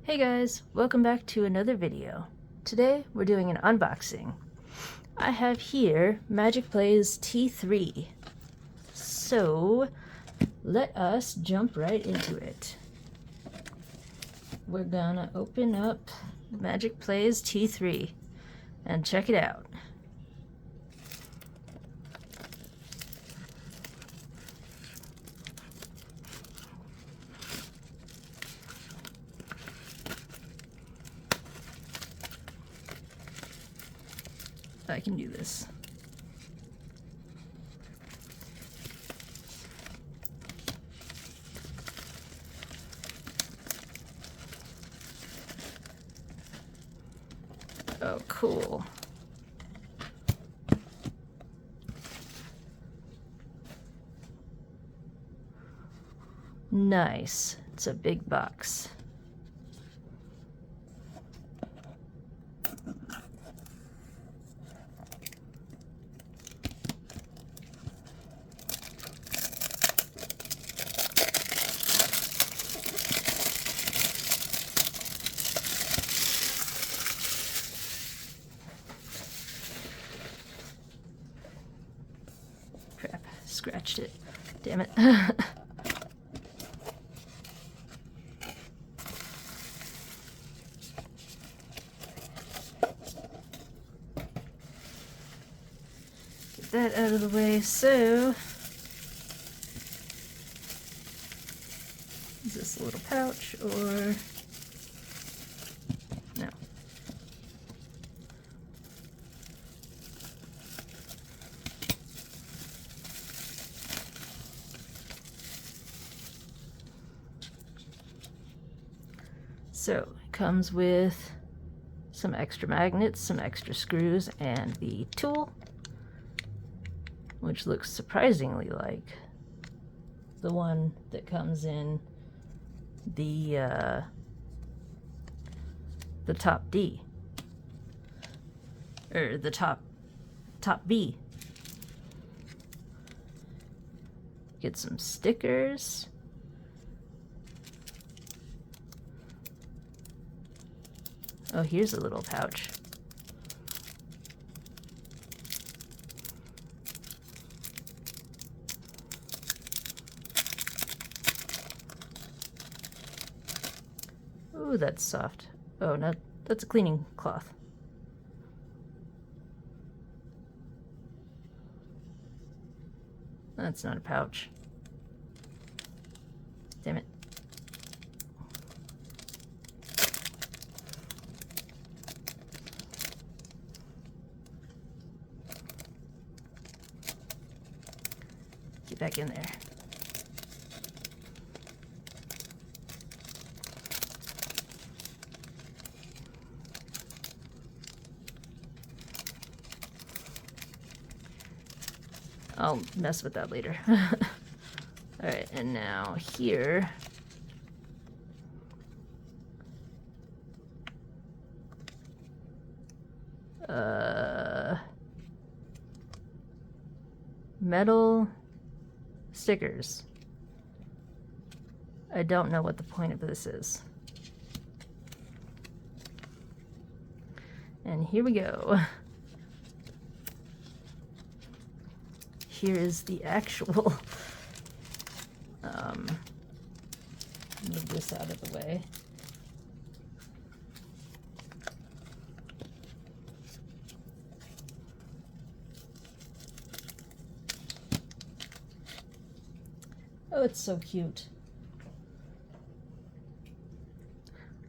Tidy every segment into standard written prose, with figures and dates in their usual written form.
Hey guys, welcome back to another video. Today we're doing an unboxing. I have here Magic Plays T3. So let us jump right into it. We're gonna open up Magic Plays T3 and check it out. I can do this. Oh, cool. Nice. It's a big box. Crap, scratched it. Damn it. Get that out of the way. So, is this a little pouch or no? So it comes with some extra magnets, some extra screws, and the tool, which looks surprisingly like the one that comes in the top D, or the top B. Get some stickers. Oh, here's a little pouch. Ooh, that's soft. Oh, no, that's a cleaning cloth. That's not a pouch. Damn it. Get back in there. I'll mess with that later. Alright, and now here. Metal stickers. I don't know what the point of this is. And here we go. Here is the actual, move this out of the way. Oh, it's so cute.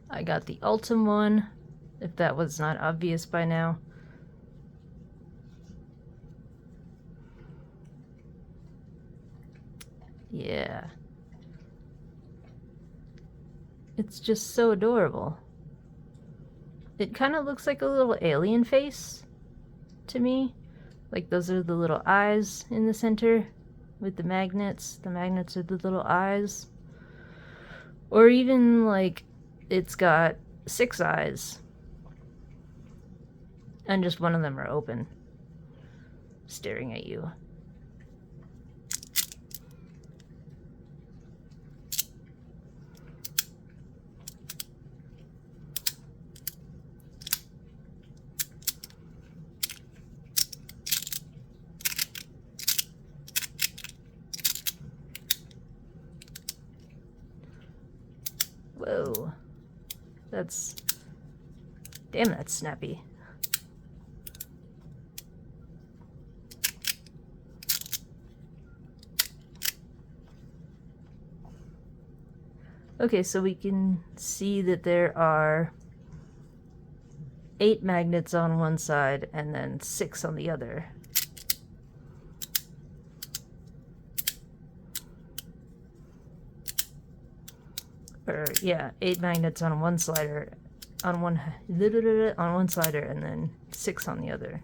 I got the Ultim one, if that was not obvious by now. Yeah. It's just so adorable. It kind of looks like a little alien face to me. Like those are the little eyes in the center with the magnets. The magnets are the little eyes. Or even like it's got 6 eyes. And just one of them are open, staring at you. Whoa. That's... Damn, that's snappy. Okay, so we can see that there are 8 magnets on one side and then 6 on the other. Or yeah, 8 magnets on one slider, on one slider, and then 6 on the other.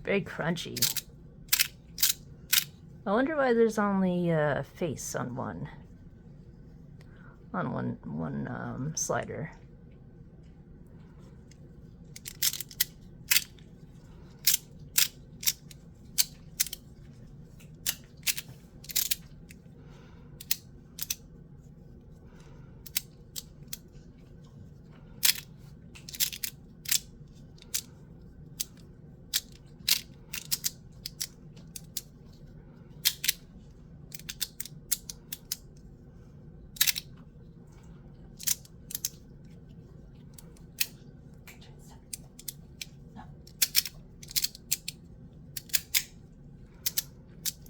Very crunchy. I wonder why there's only a face on one slider.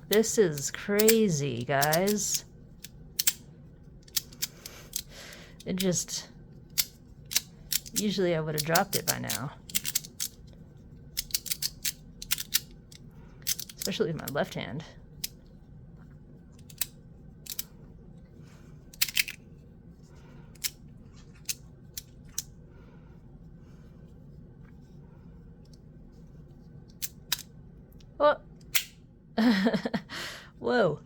This is crazy, guys. It just... Usually I would have dropped it by now. Especially with my left hand. Oh! Whoa.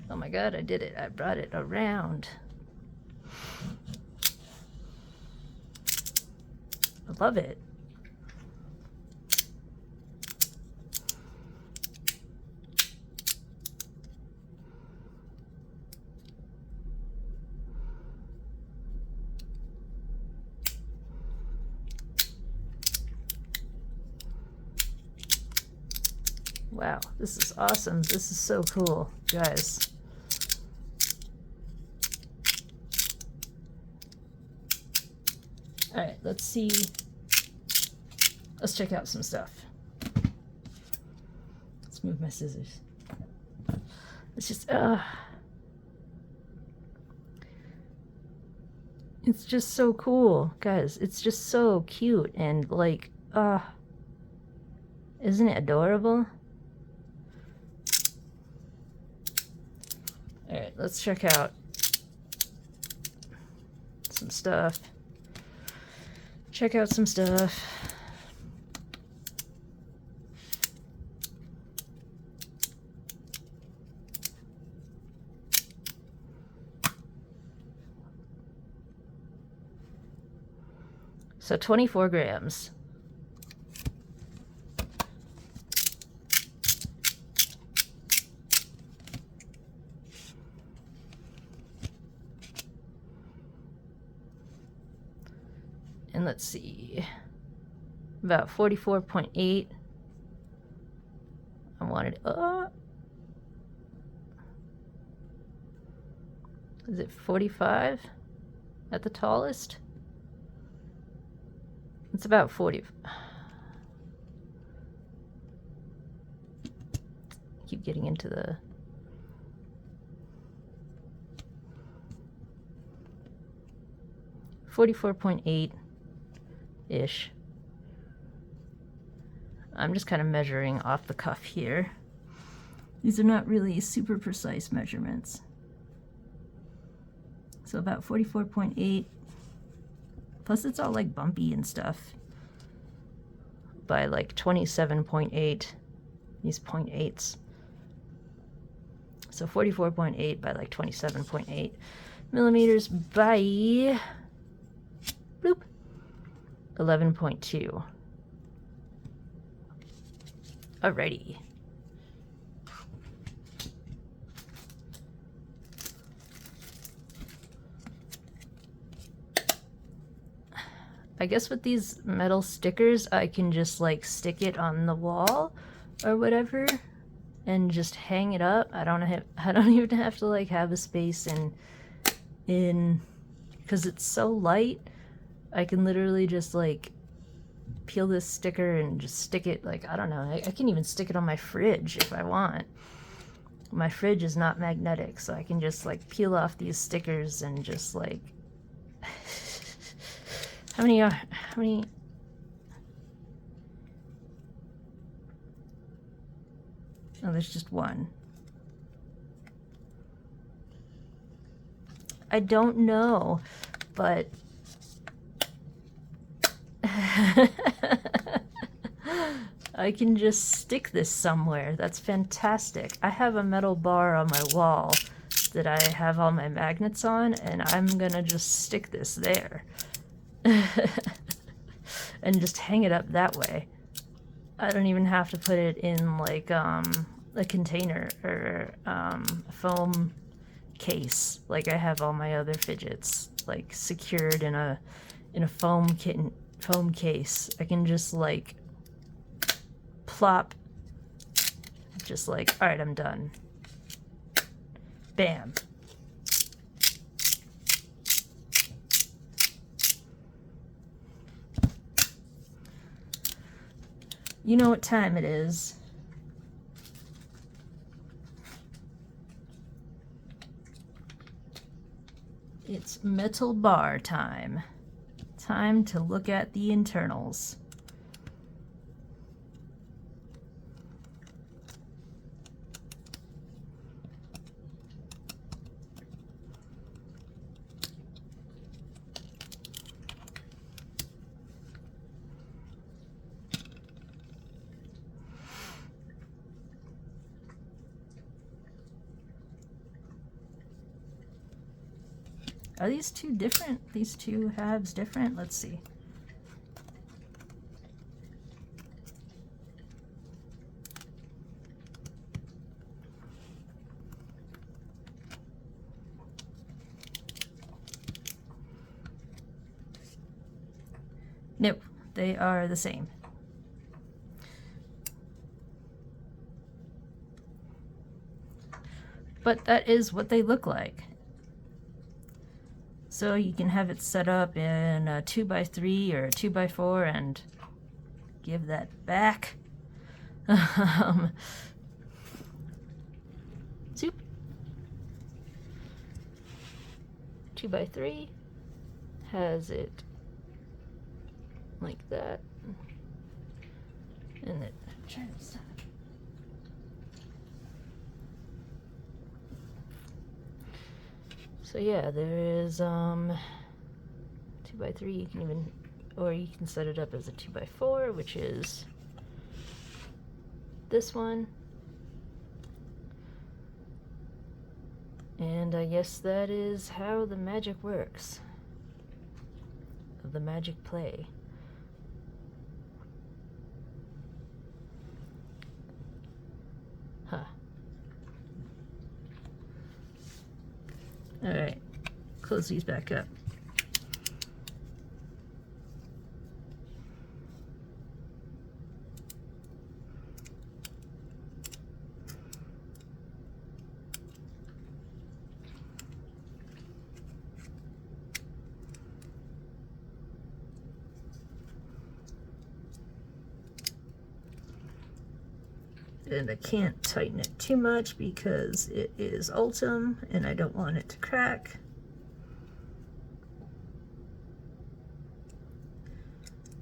Oh my god, I did it. I brought it around. I love it. Wow, this is awesome. This is so cool, guys. All right, let's see. Let's check out some stuff. Let's move my scissors. It's just, it's just so cool, guys. It's just so cute and like, isn't it adorable? All right, let's check out some stuff. Check out some stuff. So 24 grams. And let's see, about 44.8. I wanted, is it 45 at the tallest? It's about 40. Keep getting into the... (44.8-ish). I'm just kind of measuring off the cuff here. These are not really super precise measurements. So about 44.8. Plus it's all like bumpy and stuff. By like 27.8. These 0.8s. So 44.8 by like 27.8 millimeters by bloop 11.2. Alrighty. I guess with these metal stickers, I can just like stick it on the wall or whatever and just hang it up. I don't even have to like have a space in because it's so light. I can literally just like peel this sticker and just stick it, like, I don't know, I can even stick it on my fridge if I want. My fridge is not magnetic, so I can just like peel off these stickers and just like how many oh, there's just one. I don't know, but I can just stick this somewhere. That's fantastic. I have a metal bar on my wall that I have all my magnets on, and I'm gonna just stick this there. And just hang it up that way. I don't even have to put it in like a container or a foam case like I have all my other fidgets, like secured in a foam case. I can just like plop, just like, all right, I'm done. Bam. You know what time it is. It's metal bar time. Time to look at the internals. Are these two different? These two halves different? Let's see. Nope, they are the same. But that is what they look like. So you can have it set up in a 2x3 or a 2x4 and give that back. 2x3 has it like that, and it turns. So yeah, there is 2x3. You can even, or you can set it up as a 2x4, which is this one. And I guess that is how the magic works. The magic play. Huh. Alright, close these back up. And I can't tighten it too much because it is Ultim and I don't want it to crack.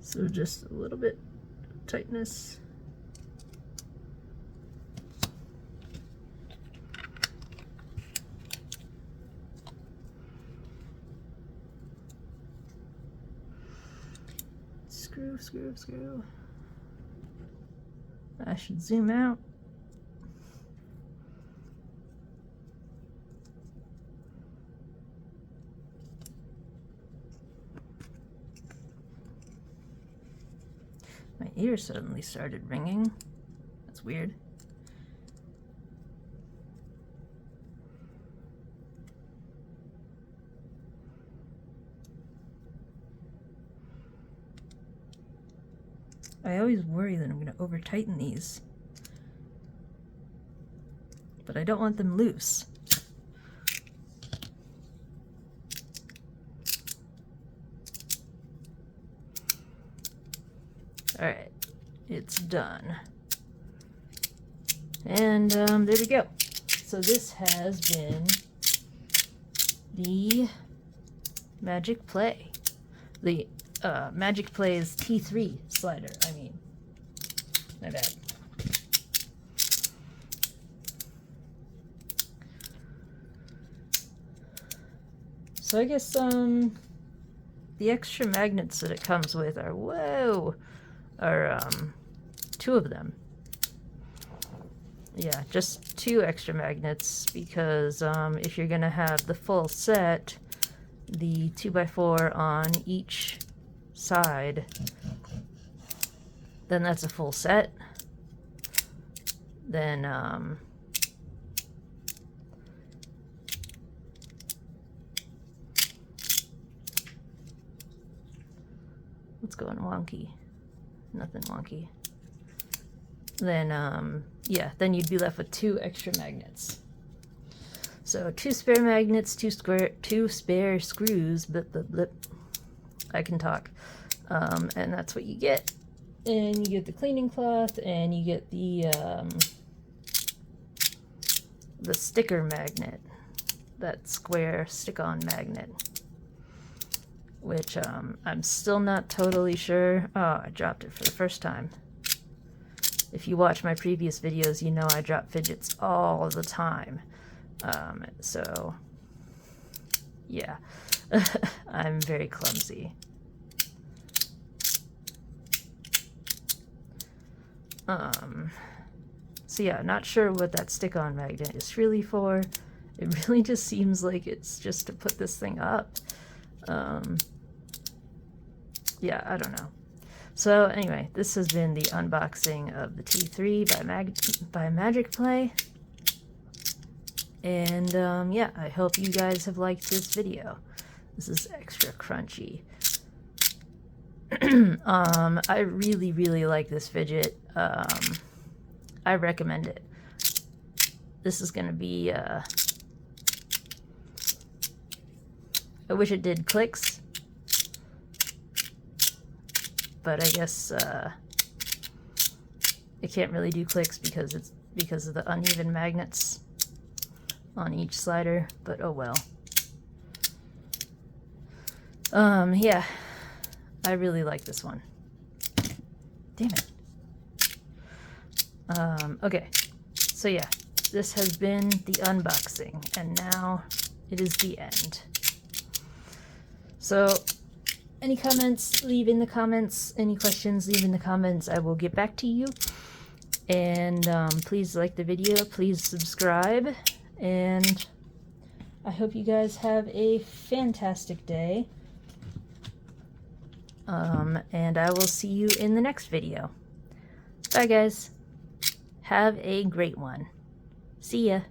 So just a little bit of tightness. Screw, screw, screw. I should zoom out. My ear suddenly started ringing. That's weird. I always worry that I'm going to over tighten these, but I don't want them loose. Alright, it's done. And there we go. So this has been the Magic Play. The Magic Play's T3 slider, I mean. My bad. So I guess the extra magnets that it comes with are, whoa, are 2 of them. Yeah, just 2 extra magnets, because if you're gonna have the full set, the 2x4 on each side, then that's a full set. Then what's going wonky? Nothing wonky. Then yeah, then you'd be left with 2 extra magnets. So 2 spare magnets, 2 spare screws, blip. I can talk. And that's what you get. And you get the cleaning cloth, and you get the sticker magnet, that square stick-on magnet, which I'm still not totally sure. Oh, I dropped it for the first time. If you watch my previous videos, you know I drop fidgets all the time. So, yeah, I'm very clumsy. So yeah, not sure what that stick-on magnet is really for. It really just seems like it's just to put this thing up. Yeah, I don't know. So anyway, this has been the unboxing of the T3 by Magic Play. And yeah, I hope you guys have liked this video. This is extra crunchy. I really like this fidget. I recommend it. This is gonna be I wish it did clicks, but I guess it can't really do clicks because of the uneven magnets on each slider, but oh well. Yeah, I really like this one. Damn it. Okay, so yeah, this has been the unboxing, and now it is the end. So, any comments, leave in the comments. Any questions, leave in the comments. I will get back to you. And please like the video, please subscribe, and I hope you guys have a fantastic day. And I will see you in the next video. Bye, guys. Have a great one. See ya.